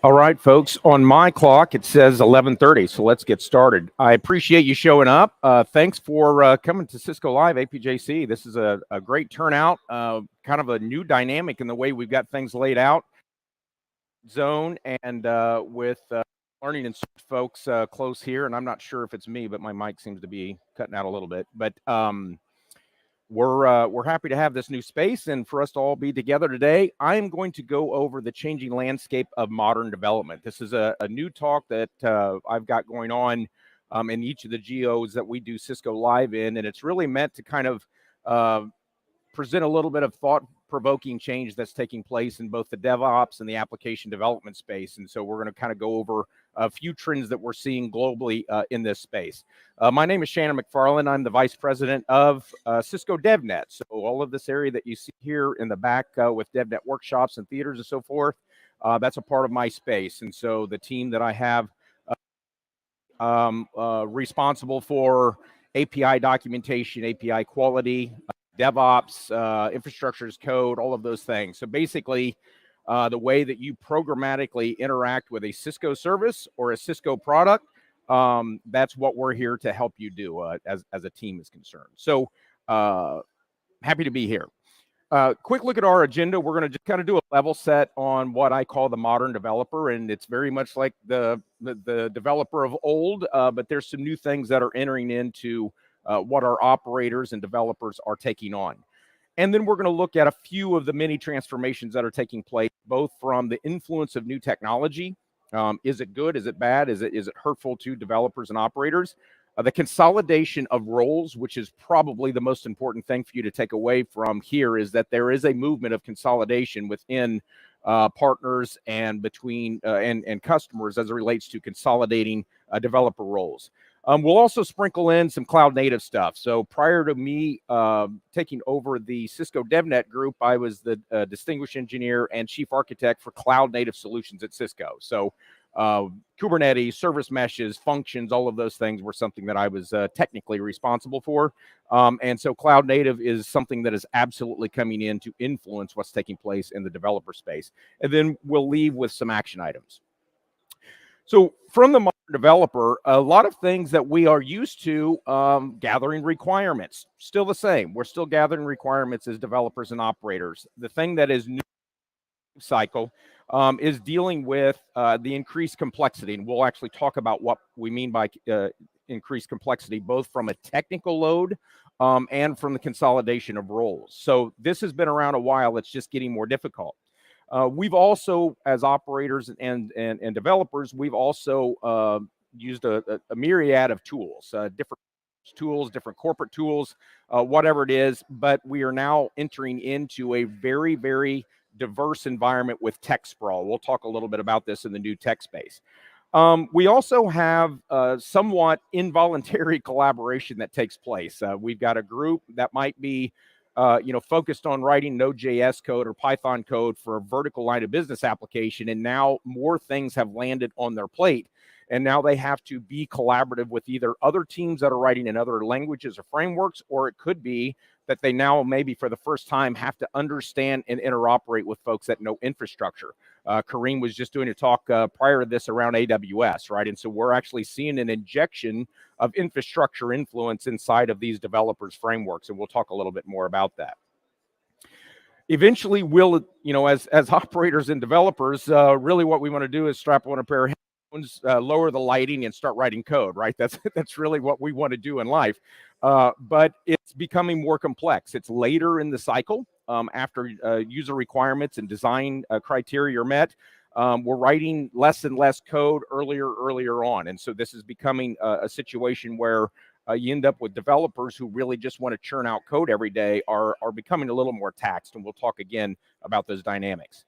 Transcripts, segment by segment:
All right, folks, on my clock, it says 11:30, so let's get started. I appreciate you showing up. Thanks for coming to Cisco Live APJC. This is a great turnout, kind of a new dynamic in the way we've got things laid out. Zone and with learning and folks close here, and I'm not sure if it's me, but my mic seems to be cutting out a little bit. But we're happy to have this new space and for us to all be together today. I am going to go over the changing landscape of modern development. This is a new talk that I've got going on in each of the geos that we do Cisco Live in, and it's really meant to kind of present a little bit of thought-provoking change that's taking place in both the DevOps and the application development space. And so we're going to kind of go over a few trends that we're seeing globally in this space. My name is Shannon McFarland. I'm the Vice President of Cisco DevNet. So all of this area that you see here in the back with DevNet workshops and theaters and so forth, that's a part of my space. And so the team that I have responsible for API documentation, API quality, DevOps, infrastructure as code, all of those things. So basically, the way that you programmatically interact with a Cisco service or a Cisco product, that's what we're here to help you do as a team is concerned. So happy to be here. Quick look at our agenda. We're going to just kind of do a level set on what I call the modern developer, and it's very much like the developer of old, but there's some new things that are entering into what our operators and developers are taking on. And then we're going to look at a few of the many transformations that are taking place, both from the influence of new technology. Is it good? Is it bad? Is it hurtful to developers and operators? The consolidation of roles, which is probably the most important thing for you to take away from here, is that there is a movement of consolidation within partners and between and customers as it relates to consolidating developer roles. We'll also sprinkle in some cloud native stuff. So prior to me taking over the Cisco DevNet group, I was the distinguished engineer and chief architect for cloud native solutions at Cisco. So Kubernetes, service meshes, functions, all of those things were something that I was technically responsible for. And so cloud native is something that is absolutely coming in to influence what's taking place in the developer space. And then we'll leave with some action items. So from the modern developer, a lot of things that we are used to gathering requirements, still the same. We're still gathering requirements as developers and operators. The thing that is new cycle is dealing with the increased complexity. And we'll actually talk about what we mean by increased complexity, both from a technical load and from the consolidation of roles. So this has been around a while. It's just getting more difficult. We've also, as operators and developers, we've also used a myriad of tools, different corporate tools, whatever it is. But we are now entering into a very, very diverse environment with tech sprawl. We'll talk a little bit about this in the new tech space. We also have somewhat involuntary collaboration that takes place. We've got a group that might be focused on writing Node.js code or Python code for a vertical line of business application. And now more things have landed on their plate. And now they have to be collaborative with either other teams that are writing in other languages or frameworks, or it could be that they now maybe for the first time have to understand and interoperate with folks that know infrastructure. Kareem was just doing a talk prior to this around AWS, right? And so we're actually seeing an injection of infrastructure influence inside of these developers' frameworks, and we'll talk a little bit more about that. Eventually, we'll, as operators and developers, really what we want to do is strap on a pair of headphones, lower the lighting, and start writing code, right? That's really what we want to do in life. But it's becoming more complex. It's later in the cycle after user requirements and design criteria are met. We're writing less and less code earlier on. And so this is becoming a situation where you end up with developers who really just want to churn out code every day are becoming a little more taxed. And we'll talk again about those dynamics.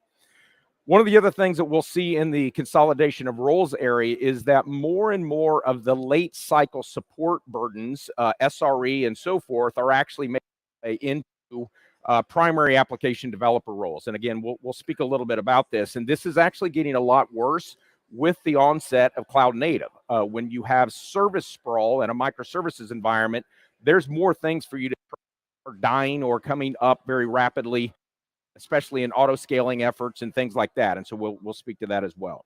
One of the other things that we'll see in the consolidation of roles area is that more and more of the late cycle support burdens, SRE and so forth, are actually made into primary application developer roles. And again, we'll speak a little bit about this. And this is actually getting a lot worse with the onset of cloud native. When you have service sprawl and a microservices environment, there's more things for you to are dying or coming up very rapidly, especially in auto scaling efforts and things like that. And so we'll speak to that as well.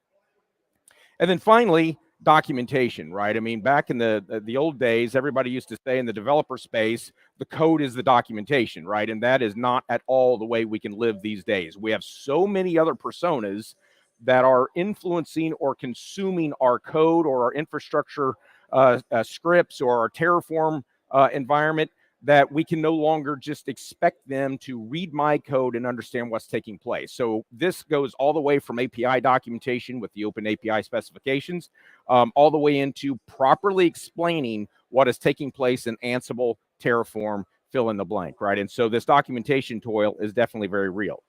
And then finally, documentation, right? I mean, back in the old days, everybody used to say in the developer space, the code is the documentation, right? And that is not at all the way we can live these days. We have so many other personas that are influencing or consuming our code or our infrastructure scripts or our Terraform environment, that we can no longer just expect them to read my code and understand what's taking place. So this goes all the way from API documentation with the open API specifications, all the way into properly explaining what is taking place in Ansible, Terraform, fill in the blank, right? And so this documentation toil is definitely very real.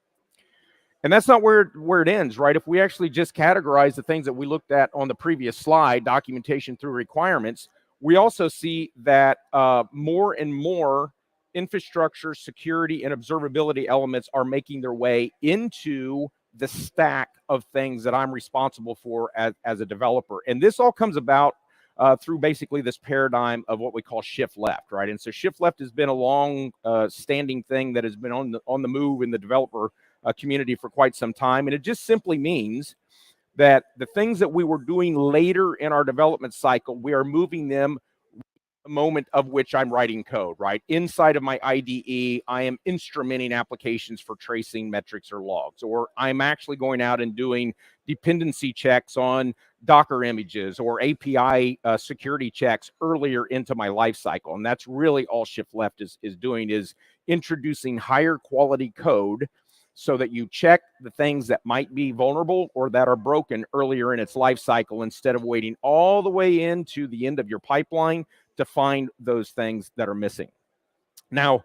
And that's not where it ends, right? If we actually just categorize the things that we looked at on the previous slide, documentation through requirements, we also see that more and more infrastructure, security, and observability elements are making their way into the stack of things that I'm responsible for as a developer. And this all comes about through basically this paradigm of what we call shift left, right? And so shift left has been a long standing thing that has been on the move in the developer community for quite some time. And it just simply means that the things that we were doing later in our development cycle, we are moving them the moment of which I'm writing code, right? Inside of my IDE, I am instrumenting applications for tracing metrics or logs, or I'm actually going out and doing dependency checks on Docker images or API security checks earlier into my life cycle. And that's really all shift left is doing, is introducing higher quality code so that you check the things that might be vulnerable or that are broken earlier in its life cycle, instead of waiting all the way into the end of your pipeline to find those things that are missing. Now,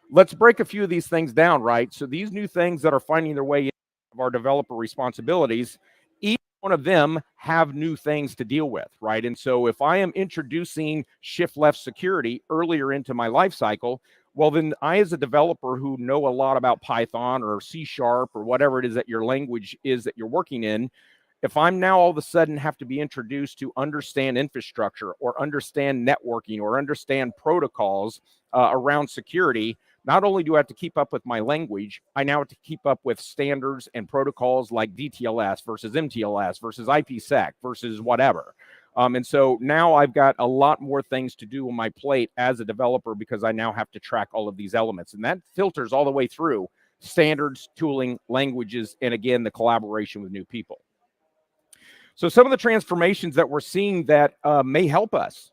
let's break a few of these things down, right? So these new things that are finding their way into our developer responsibilities, each one of them have new things to deal with, right? And so if I am introducing shift left security earlier into my life cycle, well, then I, as a developer who know a lot about Python or C# or whatever it is that your language is that you're working in, if I'm now all of a sudden have to be introduced to understand infrastructure or understand networking or understand protocols around security, not only do I have to keep up with my language, I now have to keep up with standards and protocols like DTLS versus MTLS versus IPsec versus whatever. And so now I've got a lot more things to do on my plate as a developer, because I now have to track all of these elements. And that filters all the way through standards, tooling, languages, and again, the collaboration with new people. So some of the transformations that we're seeing that may help us,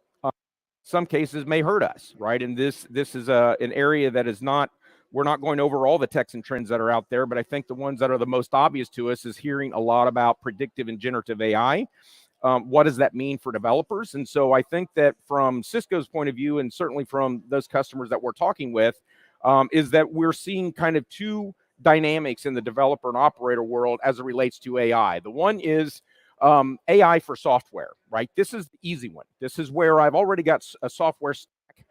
some cases may hurt us, right? And this is an area that is not, we're not going over all the techs and trends that are out there, but I think the ones that are the most obvious to us is hearing a lot about predictive and generative AI. What does that mean for developers? And so I think that from Cisco's point of view, and certainly from those customers that we're talking with, is that we're seeing kind of two dynamics in the developer and operator world as it relates to AI. The one is AI for software, right? This is the easy one. This is where I've already got a software stack,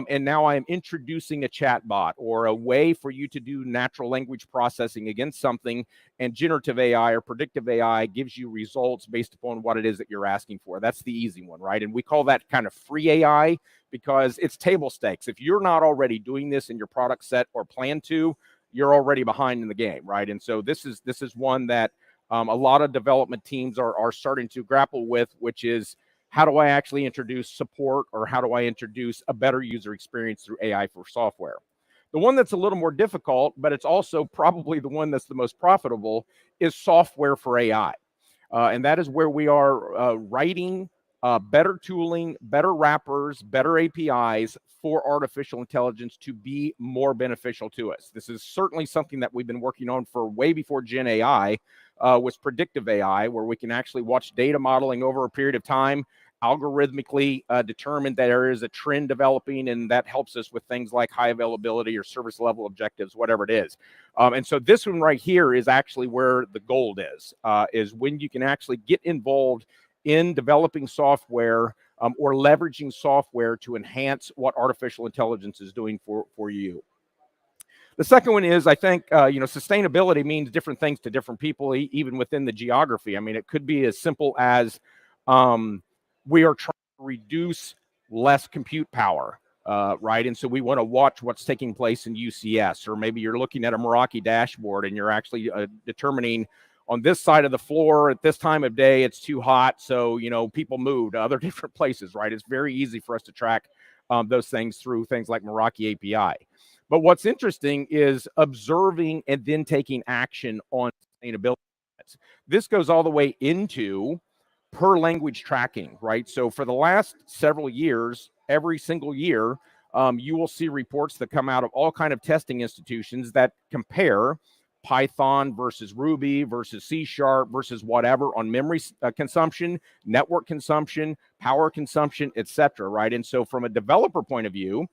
and now I'm introducing a chatbot or a way for you to do natural language processing against something, and generative AI or predictive AI gives you results based upon what it is that you're asking for. That's the easy one, right? And we call that kind of free AI because it's table stakes. If you're not already doing this in your product set or plan to, you're already behind in the game, right? And so this is one that a lot of development teams are starting to grapple with, which is, how do I actually introduce support, or how do I introduce a better user experience through AI for software? The one that's a little more difficult, but it's also probably the one that's the most profitable, is software for AI. And that is where we are writing better tooling, better wrappers, better APIs for artificial intelligence to be more beneficial to us. This is certainly something that we've been working on for way before Gen AI, was predictive AI, where we can actually watch data modeling over a period of time, algorithmically determine that there is a trend developing, and that helps us with things like high availability or service level objectives, whatever it is. And so this one right here is actually where the gold is when you can actually get involved in developing software or leveraging software to enhance what artificial intelligence is doing for you. The second one is, I think, sustainability means different things to different people, even within the geography. I mean, it could be as simple as we are trying to reduce less compute power, right? And so we want to watch what's taking place in UCS, or maybe you're looking at a Meraki dashboard and you're actually determining on this side of the floor at this time of day, it's too hot. So, you know, people move to other different places, right? It's very easy for us to track those things through things like Meraki API. But what's interesting is observing and then taking action on sustainability. This goes all the way into per language tracking, right? So for the last several years, every single year, you will see reports that come out of all kind of testing institutions that compare Python versus Ruby versus C# versus whatever on memory consumption, network consumption, power consumption, etc. Right? And so from a developer point of view,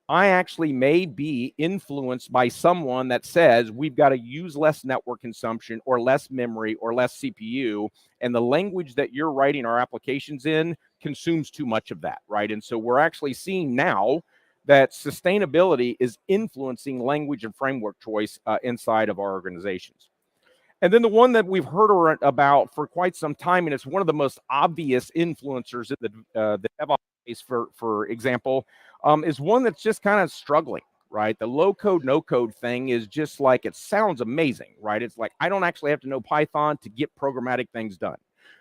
I actually may be influenced by someone that says we've got to use less network consumption or less memory or less CPU, and the language that you're writing our applications in consumes too much of that, right? And so we're actually seeing now that sustainability is influencing language and framework choice inside of our organizations. And then the one that we've heard about for quite some time, and it's one of the most obvious influencers in the DevOps space, for example, is one that's just kind of struggling, right? The low code, no code thing is just like, it sounds amazing, right? It's like, I don't actually have to know Python to get programmatic things done.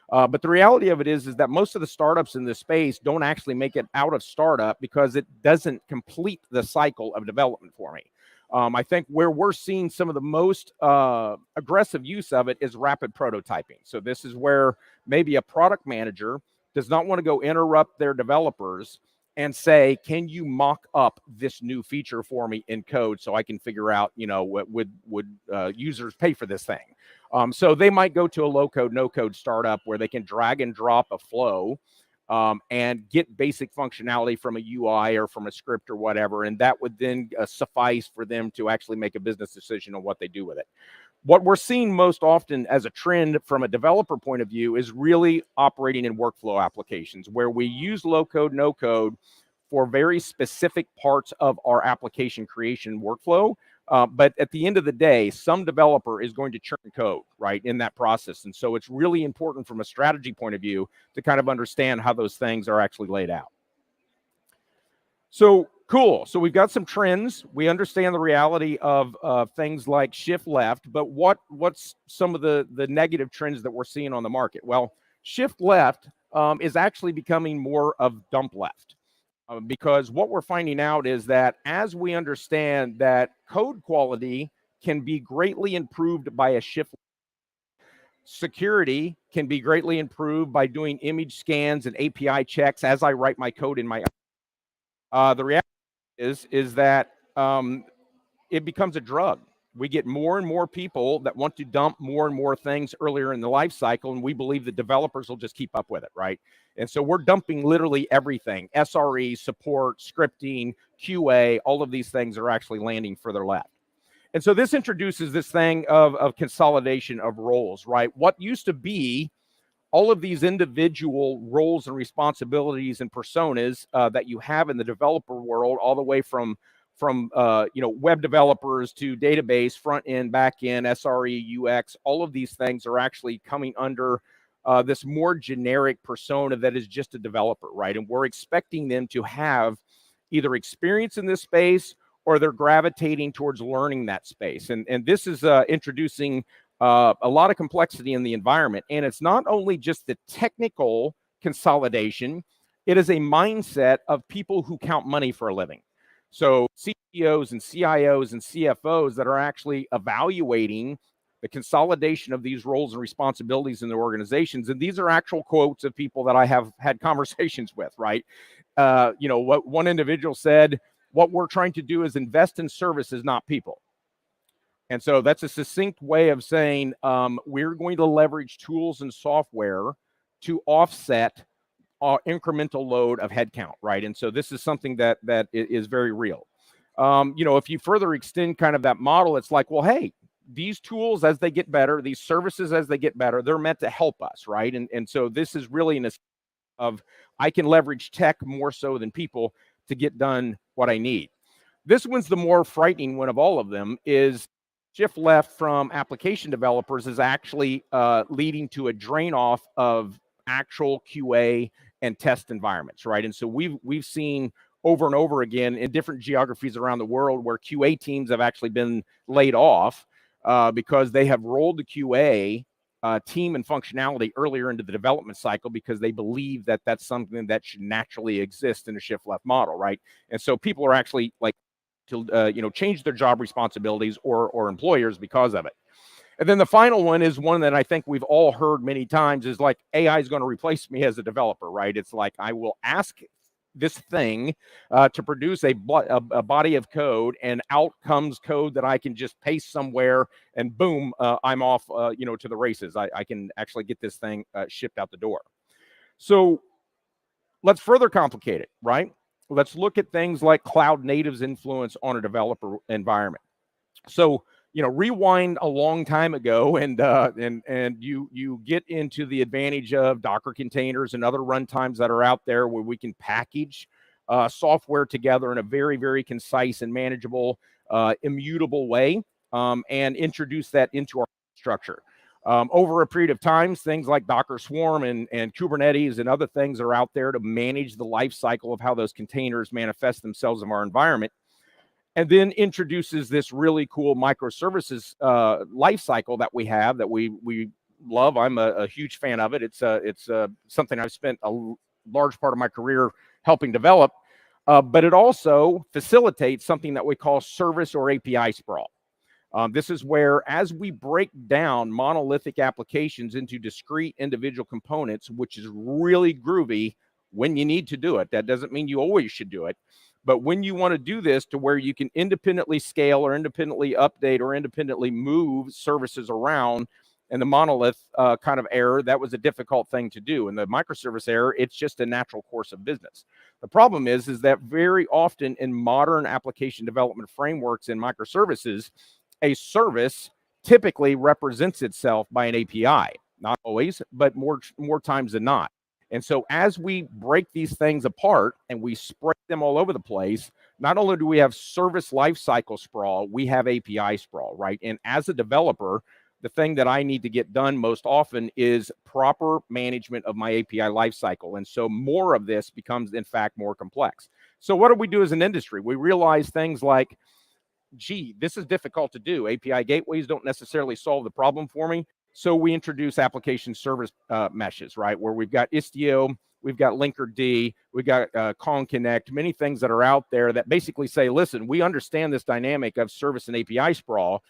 But the reality of it is that most of the startups in this space don't actually make it out of startup because it doesn't complete the cycle of development for me. I think where we're seeing some of the most aggressive use of it is rapid prototyping. So this is where maybe a product manager does not want to go interrupt their developers and say, can you mock up this new feature for me in code so I can figure out, you know, would users pay for this thing? So they might go to a low code, no code startup where they can drag and drop a flow and get basic functionality from a UI or from a script or whatever. And that would then suffice for them to actually make a business decision on what they do with it. What we're seeing most often as a trend from a developer point of view is really operating in workflow applications where we use low code, no code for very specific parts of our application creation workflow. But at the end of the day, some developer is going to churn code, right, in that process. And so it's really important from a strategy point of view to kind of understand how those things are actually laid out. So cool. So we've got some trends. We understand the reality of things like shift left, but what's some of the negative trends that we're seeing on the market? Well, shift left is actually becoming more of dump left. Because what we're finding out is that as we understand that code quality can be greatly improved by a shift, security can be greatly improved by doing image scans and API checks as I write my code in my. The reality is that it becomes a drug. We get more and more people that want to dump more and more things earlier in the life cycle, and we believe that developers will just keep up with it, right? And so we're dumping literally everything. SRE, support, scripting, QA, all of these things are actually landing further left. And so this introduces this thing of consolidation of roles, right? What used to be all of these individual roles and responsibilities and personas that you have in the developer world, all the way from web developers to database, front end, back end, SRE, UX, all of these things are actually coming under this more generic persona that is just a developer, right? And we're expecting them to have either experience in this space or they're gravitating towards learning that space. And this is introducing a lot of complexity in the environment. And it's not only just the technical consolidation, it is a mindset of people who count money for a living. So CEOs and CIOs and CFOs that are actually evaluating the consolidation of these roles and responsibilities in their organizations. And these are actual quotes of people that I have had conversations with, right? What one individual said, what we're trying to do is invest in services, not people. And so that's a succinct way of saying we're going to leverage tools and software to offset incremental load of headcount, right? And so this is something that is very real. If you further extend kind of that model, it's like, well, hey, these tools as they get better, these services as they get better, they're meant to help us, right? And so this is really an of I can leverage tech more so than people to get done what I need. This one's the more frightening one of all of them is shift left from application developers is actually leading to a drain off of actual QA and test environments, right? And so we've seen over and over again in different geographies around the world where QA teams have actually been laid off because they have rolled the QA team and functionality earlier into the development cycle because they believe that that's something that should naturally exist in a shift left model, right? And so people are actually like to change their job responsibilities or employers because of it. And then the final one is one that I think we've all heard many times is like AI is going to replace me as a developer, right? It's like I will ask this thing to produce a body of code, and out comes code that I can just paste somewhere, and boom, I'm off, to the races. I can actually get this thing shipped out the door. So let's further complicate it, right? Let's look at things like cloud native's influence on a developer environment. So, rewind a long time ago, and you get into the advantage of Docker containers and other runtimes that are out there where we can package software together in a very, very concise and manageable, immutable way, and introduce that into our structure. Over a period of time, things like Docker Swarm and Kubernetes and other things are out there to manage the life cycle of how those containers manifest themselves in our environment, and then introduces this really cool microservices life cycle that we have that we love. I'm a huge fan of it. It's something I've spent a large part of my career helping develop, but it also facilitates something that we call service or API sprawl. This is where, as we break down monolithic applications into discrete individual components, which is really groovy when you need to do it. That doesn't mean you always should do it. But when you want to do this to where you can independently scale or independently update or independently move services around, and the monolith kind of error, that was a difficult thing to do. And the microservice error, it's just a natural course of business. The problem is that very often in modern application development frameworks and microservices, a service typically represents itself by an API. Not always, but more times than not. And so as we break these things apart and we spread them all over the place, not only do we have service lifecycle sprawl, we have API sprawl, right? And as a developer, the thing that I need to get done most often is proper management of my API lifecycle. And so more of this becomes, in fact, more complex. So what do we do as an industry? We realize things like, gee, this is difficult to do. API gateways don't necessarily solve the problem for me. So we introduce application service meshes, right? Where we've got Istio, we've got Linkerd, we've got ConConnect, many things that are out there that basically say, listen, we understand this dynamic of service and API sprawl.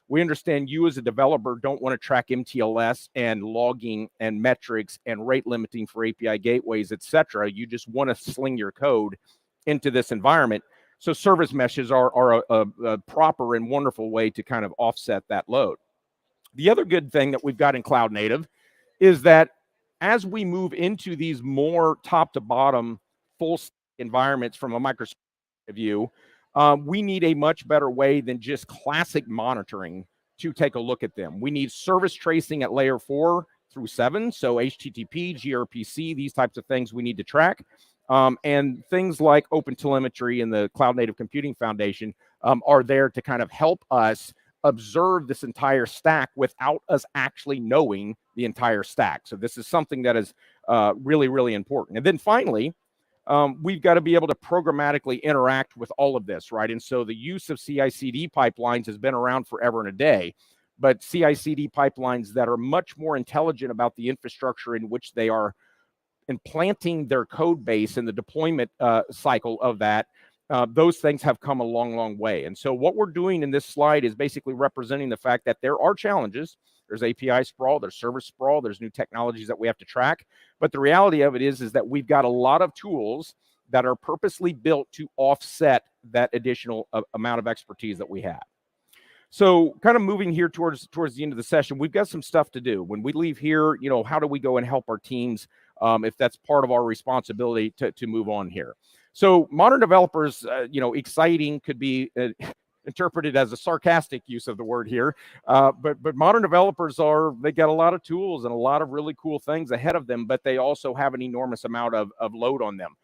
We understand you as a developer don't want to track MTLS and logging and metrics and rate limiting for API gateways, et cetera. You just want to sling your code into this environment. So service meshes are a proper and wonderful way to kind of offset that load. The other good thing that we've got in cloud native is that as we move into these more top to bottom full environments from a Microsoft view, we need a much better way than just classic monitoring to take a look at them. We need service tracing at layer 4 through 7. So HTTP, gRPC, these types of things we need to track. And things like OpenTelemetry and the Cloud Native Computing Foundation are there to kind of help us observe this entire stack without us actually knowing the entire stack. So this is something that is really, really important. And then finally, we've got to be able to programmatically interact with all of this, right? And so the use of CI/CD pipelines has been around forever and a day, but CI/CD pipelines that are much more intelligent about the infrastructure in which they are implanting their code base and the deployment cycle of that, those things have come a long, long way. And so what we're doing in this slide is basically representing the fact that there are challenges. There's API sprawl, there's service sprawl, there's new technologies that we have to track. But the reality of it is that we've got a lot of tools that are purposely built to offset that additional amount of expertise that we have. So kind of moving here towards the end of the session, we've got some stuff to do. When we leave here, how do we go and help our teams if that's part of our responsibility to move on here? So modern developers, exciting could be interpreted as a sarcastic use of the word here. But modern developers they got a lot of tools and a lot of really cool things ahead of them, but they also have an enormous amount of load on them.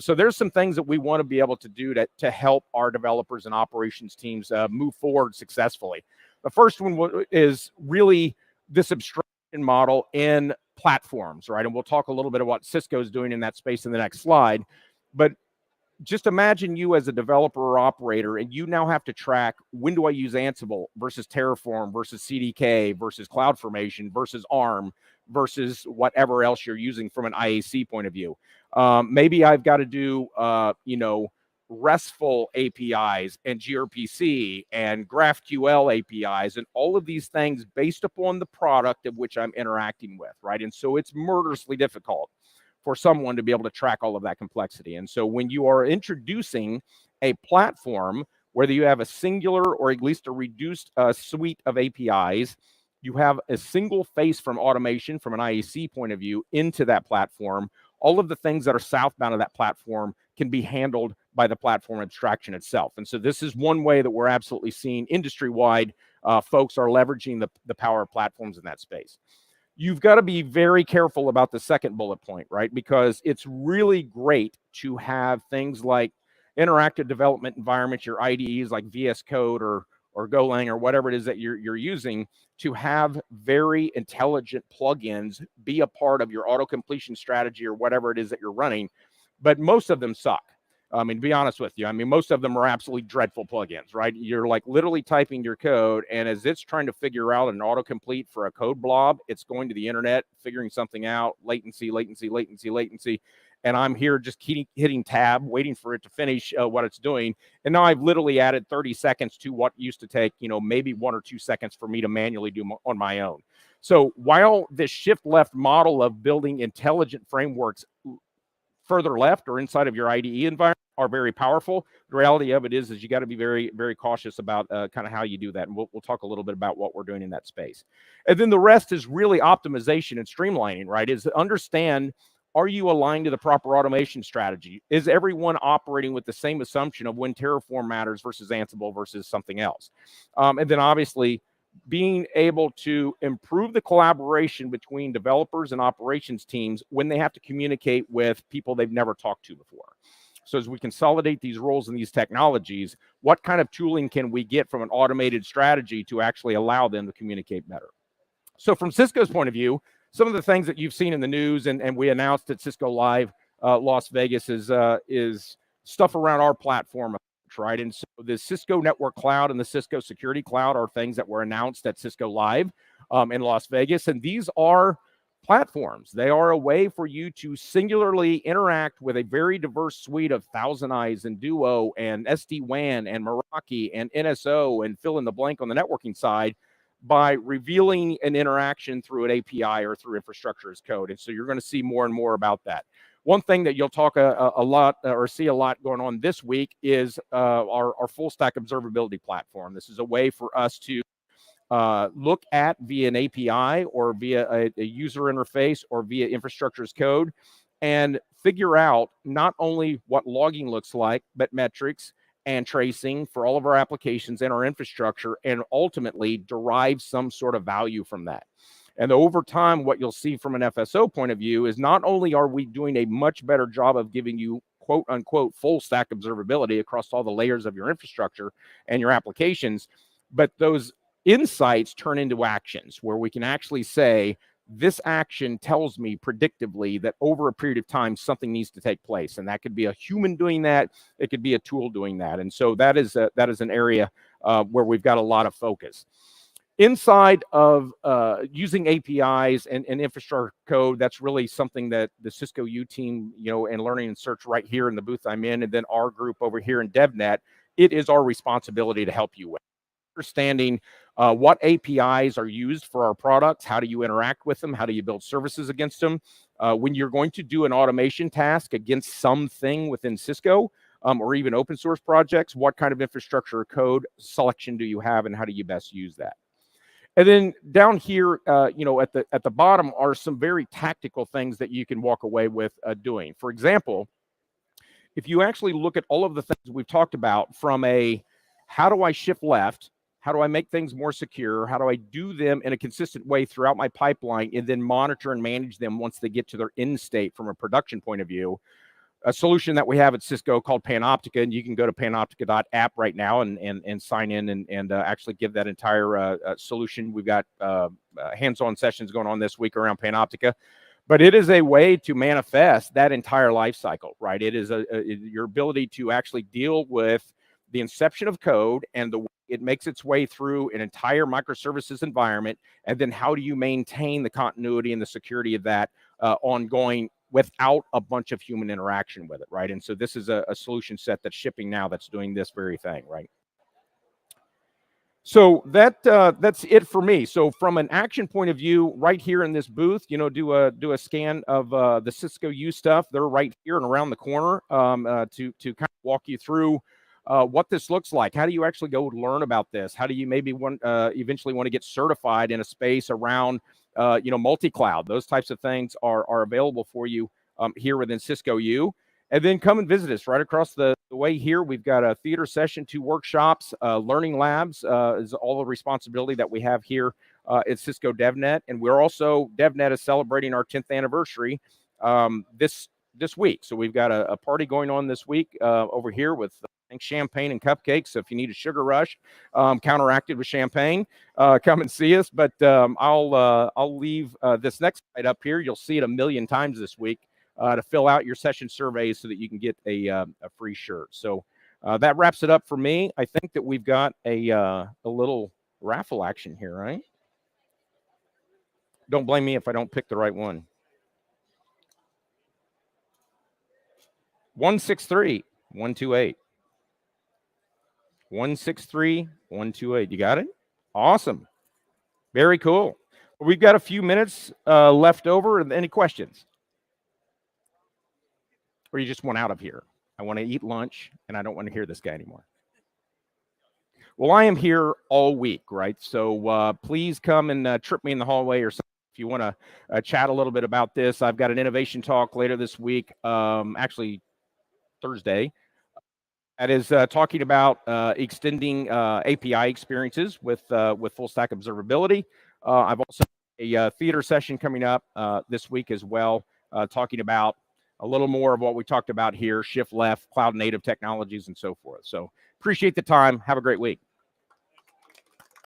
So there's some things that we want to be able to do to help our developers and operations teams move forward successfully. The first one is really this abstraction model in platforms, right? And we'll talk a little bit about what Cisco is doing in that space in the next slide. But just imagine you as a developer or operator, and you now have to track, when do I use Ansible versus Terraform versus CDK versus CloudFormation versus ARM versus whatever else you're using from an IAC point of view. Maybe I've got to do, RESTful APIs and gRPC and GraphQL APIs and all of these things based upon the product of which I'm interacting with, right? And so it's murderously difficult for someone to be able to track all of that complexity. And so when you are introducing a platform, whether you have a singular or at least a reduced suite of APIs, you have a single face from automation from an IAC point of view into that platform. All of the things that are southbound of that platform can be handled by the platform abstraction itself. And so this is one way that we're absolutely seeing industry-wide folks are leveraging the power of platforms in that space. You've got to be very careful about the second bullet point, right? Because it's really great to have things like interactive development environments, your IDEs like VS Code or Golang or whatever it is that you're using, to have very intelligent plugins be a part of your auto completion strategy or whatever it is that you're running. But most of them suck. I mean, to be honest with you, I mean, most of them are absolutely dreadful plugins, right? You're like literally typing your code, and as it's trying to figure out an autocomplete for a code blob, it's going to the internet, figuring something out, latency. And I'm here just hitting tab, waiting for it to finish what it's doing. And now I've literally added 30 seconds to what used to take, maybe 1 or 2 seconds for me to manually do on my own. So while this shift left model of building intelligent frameworks further left or inside of your IDE environment are very powerful, the reality of it is you got to be very, very cautious about kind of how you do that. And we'll talk a little bit about what we're doing in that space. And then the rest is really optimization and streamlining, right? Is to understand, are you aligned to the proper automation strategy? Is everyone operating with the same assumption of when Terraform matters versus Ansible versus something else? And then obviously being able to improve the collaboration between developers and operations teams when they have to communicate with people they've never talked to before. So as we consolidate these roles and these technologies, what kind of tooling can we get from an automated strategy to actually allow them to communicate better? So from Cisco's point of view, some of the things that you've seen in the news and we announced at Cisco Live Las Vegas is stuff around our platform, right? And so the Cisco Network Cloud and the Cisco Security Cloud are things that were announced at Cisco Live in Las Vegas. And these are platforms. They are a way for you to singularly interact with a very diverse suite of Thousand Eyes and Duo and SD-WAN and Meraki and NSO and fill in the blank on the networking side by revealing an interaction through an API or through infrastructure as code. And so you're going to see more and more about that. One thing that you'll talk a lot or see a lot going on this week is our full stack observability platform. This is a way for us to look at via an API or via a user interface or via infrastructure as code and figure out not only what logging looks like, but metrics and tracing for all of our applications and our infrastructure, and ultimately derive some sort of value from that. And over time, what you'll see from an FSO point of view is not only are we doing a much better job of giving you quote unquote full stack observability across all the layers of your infrastructure and your applications, but those insights turn into actions where we can actually say, this action tells me predictively that over a period of time, something needs to take place. And that could be a human doing that. It could be a tool doing that. And so that is an area where we've got a lot of focus. Inside of using APIs and infrastructure code, that's really something that the Cisco U team, and learning and search right here in the booth I'm in, and then our group over here in DevNet, it is our responsibility to help you with understanding what APIs are used for our products. How do you interact with them? How do you build services against them? When you're going to do an automation task against something within Cisco or even open source projects, what kind of infrastructure or code selection do you have and how do you best use that? And then down here, at the bottom are some very tactical things that you can walk away with doing. For example, if you actually look at all of the things we've talked about from a how do I shift left, how do I make things more secure, how do I do them in a consistent way throughout my pipeline, and then monitor and manage them once they get to their end state from a production point of view, a solution that we have at Cisco called Panoptica, and you can go to panoptica.app right now and sign in and actually give that entire solution. We've got hands-on sessions going on this week around Panoptica. But it is a way to manifest that entire life cycle, right? It is your ability to actually deal with the inception of code and it makes its way through an entire microservices environment. And then how do you maintain the continuity and the security of that ongoing without a bunch of human interaction with it, right? And so this is a solution set that's shipping now that's doing this very thing, right? So that's it for me. So from an action point of view, right here in this booth, you know, do a scan of the Cisco U stuff. They're right here and around the corner to kind of walk you through what this looks like. How do you actually go learn about this? How do you maybe eventually want to get certified in a space around you know, multi-cloud? Those types of things are available for you here within Cisco U. And then come and visit us right across the way here. We've got a theater session, 2 workshops, learning labs is all the responsibility that we have here at Cisco DevNet. And we're also, DevNet is celebrating our 10th anniversary this week. So we've got a party going on this week over here with champagne and cupcakes. So if you need a sugar rush counteracted with champagne, come and see us. But I'll leave this next slide up here. You'll see it a million times this week. To fill out your session surveys so that you can get a free shirt. So that wraps it up for me. I think that we've got a little raffle action here, right? Don't blame me if I don't pick the right one. 163-128. 163-128. You got it? Awesome. Very cool. We've got a few minutes left over. Any questions? Or you just want out of here? I want to eat lunch, and I don't want to hear this guy anymore. Well, I am here all week, right? So please come and trip me in the hallway or something if you want to chat a little bit about this. I've got an innovation talk later this week, actually Thursday. That is talking about extending API experiences with full stack observability. I've also a theater session coming up this week as well, talking about a little more of what we talked about here, shift left, cloud native technologies, and so forth. So appreciate the time. Have a great week.